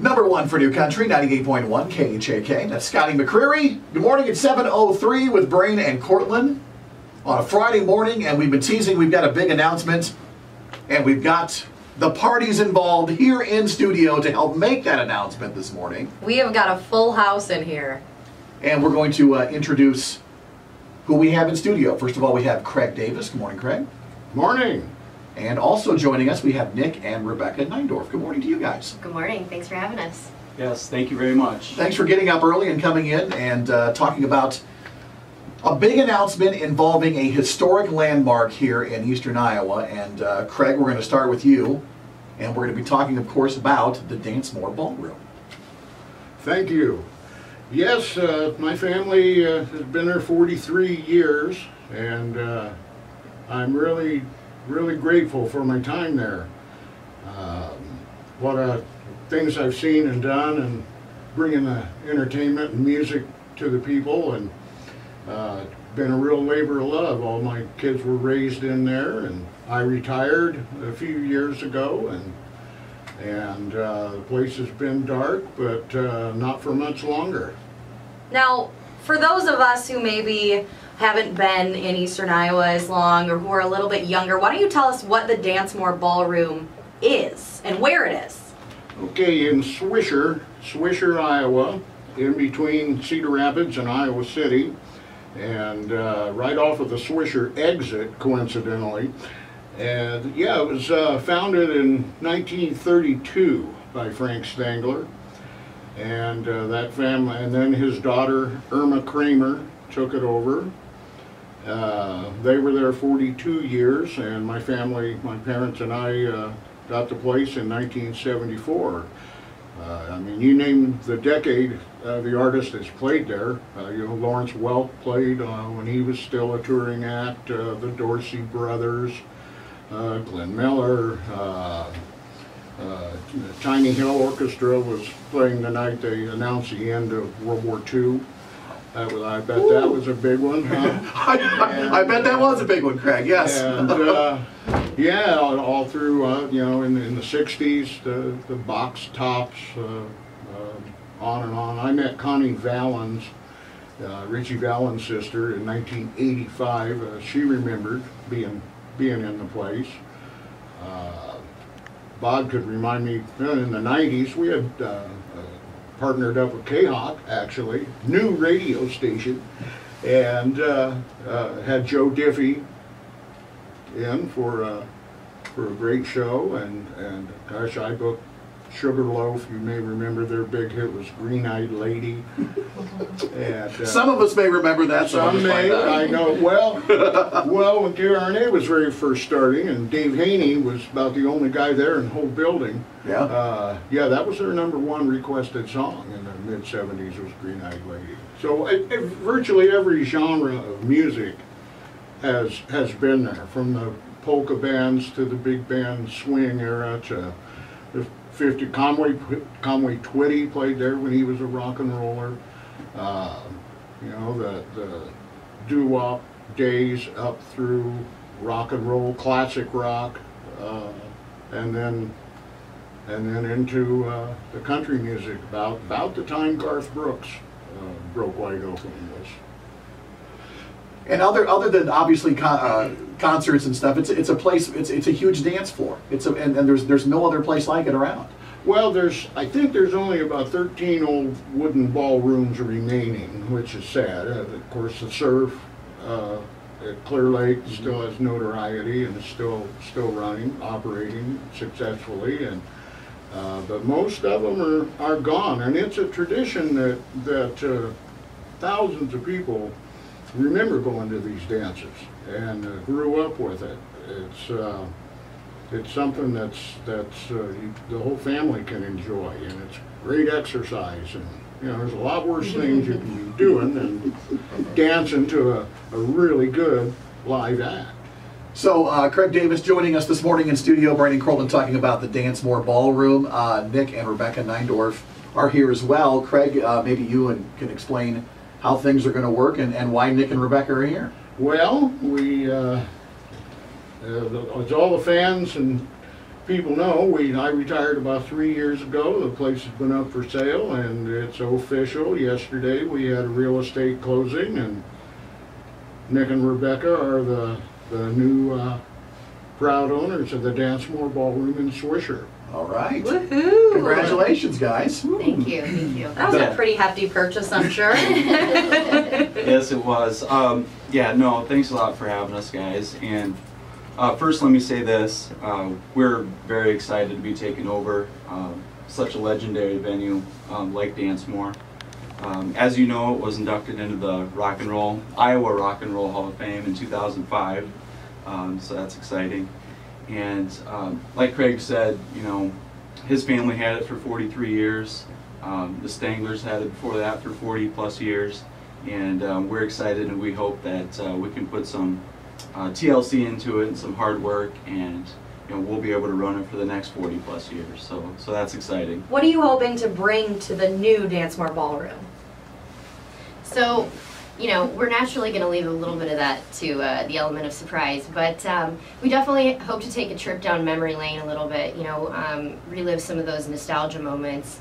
#1 for New Country, 98.1 KHAK. That's Scotty McCreary. Good morning at 7:03 with Brain and Cortland on a Friday morning, and we've been teasing. We've got a big announcement, and we've got the parties involved here in studio to help make that announcement this morning. We have got a full house in here. And we're going to introduce who we have in studio. First of all, we have Craig Davis. Good morning, Craig. Morning. And also joining us, we have Nick and Rebecca Neindorf. Good morning to you guys. Good morning. Thanks for having us. Yes, thank you very much. Thanks for getting up early and coming in and talking about a big announcement involving a historic landmark here in eastern Iowa. And Craig, we're going to start with you. And we're going to be talking, of course, about the Dance-Mor Ballroom. Thank you. Yes, my family has been there 43 years, and I'm really grateful for my time there. What things I've seen and done, and bringing the entertainment and music to the people, and been a real labor of love. All my kids were raised in there, and I retired a few years ago, and the place has been dark, but not for much longer. Now, for those of us who maybe haven't been in eastern Iowa as long, or who are a little bit younger, why don't you tell us what the Dance-Mor Ballroom is and where it is? Okay, in Swisher, Iowa, in between Cedar Rapids and Iowa City, and right off of the Swisher exit, coincidentally. And yeah, it was founded in 1932 by Frank Stangler, and that family, and then his daughter Irma Kramer took it over. They were there 42 years, and my family, my parents and I got the place in 1974. I mean, you name the decade, the artist that's played there. You know, Lawrence Welk played when he was still a touring act, the Dorsey Brothers, Glenn Miller, Tiny Hill Orchestra was playing the night they announced the end of World War II. I bet that was a big one, huh? I bet that was a big one, Craig, yes. And yeah, all through, you know, in the 60s, the box tops, on and on. I met Connie Valens, Richie Valens' sister, in 1985. She remembered being in the place. Bob could remind me, in the 90s, we had partnered up with K-Hawk, actually, new radio station, and had Joe Diffie in for a great show, and gosh, I booked Sugarloaf. You may remember their big hit was Green Eyed Lady. And, some of us may remember that. Some may, I know. Well, when KRNA was very first starting, and Dave Haney was about the only guy there in the whole building. Yeah. Yeah, that was their #1 requested song in the mid-70s, was Green Eyed Lady. So virtually every genre of music has been there, from the polka bands to the big band swing era to the 50. Conway Twitty played there when he was a rock and roller. You know, the doo-wop days up through rock and roll, classic rock, and then into the country music about the time Garth Brooks broke wide open was. And other than obviously concerts and stuff, it's a place. It's a huge dance floor. And there's no other place like it around. Well, I think there's only about 13 old wooden ballrooms remaining, which is sad. Of course, the Surf at Clear Lake still has notoriety and is still running, operating successfully, and but most of them are gone. And it's a tradition that thousands of people remember going to these dances and grew up with it. It's something that's the whole family can enjoy, and it's great exercise. And you know, there's a lot worse things you can be doing than dancing to a really good live act. So Craig Davis joining us this morning in studio. Brandon Cortland talking about the Dance-Mor Ballroom. Nick and Rebecca Neindorf are here as well. Craig, maybe you can explain how things are going to work and why Nick and Rebecca are here. Well, it's all the fans and people know, I retired about 3 years ago. The place has been up for sale, and it's official. Yesterday we had a real estate closing, and Nick and Rebecca are the new proud owners of the Dance-Mor Ballroom in Swisher. All right. Woohoo! Congratulations, guys. Thank you, thank you. That was a pretty hefty purchase, I'm sure. Yes, it was. Yeah, no, thanks a lot for having us, guys. And first, let me say this. We're very excited to be taking over such a legendary venue like Dance-Mor. As you know, it was inducted into the Iowa Rock and Roll Hall of Fame in 2005. So that's exciting. And like Craig said, you know, his family had it for 43 years. The Stanglers had it before that for 40 plus years. And we're excited, and we hope that we can put some TLC into it and some hard work, and you know, we'll be able to run it for the next 40 plus years. So that's exciting. What are you hoping to bring to the new Dance-Mor Ballroom? So, you know, we're naturally going to leave a little bit of that to the element of surprise, but we definitely hope to take a trip down memory lane a little bit, you know, relive some of those nostalgia moments,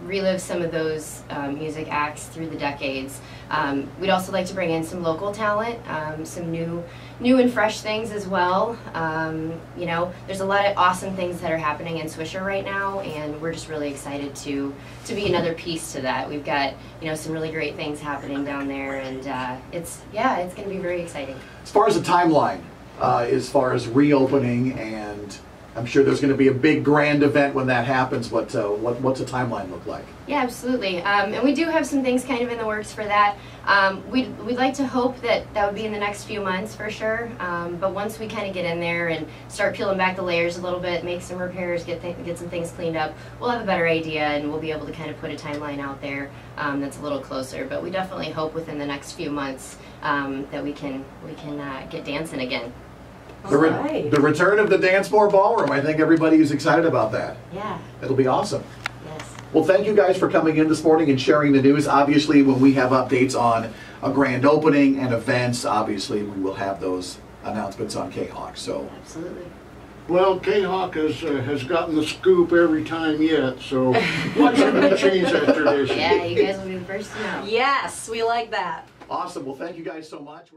relive some of those music acts through the decades. We'd also like to bring in some local talent, some new and fresh things as well. You know, there's a lot of awesome things that are happening in Swisher right now, and we're just really excited to be another piece to that. We've got, you know, some really great things happening down there, and it's going to be very exciting. As far as the timeline, as far as reopening, and I'm sure there's going to be a big grand event when that happens. What's the timeline look like? Yeah, absolutely. And we do have some things kind of in the works for that. We'd like to hope that would be in the next few months for sure. But once we kind of get in there and start peeling back the layers a little bit, make some repairs, get some things cleaned up, we'll have a better idea, and we'll be able to kind of put a timeline out there that's a little closer. But we definitely hope within the next few months that we can get dancing again. The return of the Dance-Mor Ballroom. I think everybody is excited about that. Yeah. It'll be awesome. Yes. Well, thank you guys for coming in this morning and sharing the news. Obviously, when we have updates on a grand opening and events, obviously we will have those announcements on K-Hawk. So Absolutely. Well, K-Hawk has gotten the scoop every time yet, so watch them change that tradition. Yeah, you guys will be the first to know. Yes, we like that. awesome. Well, thank you guys so much.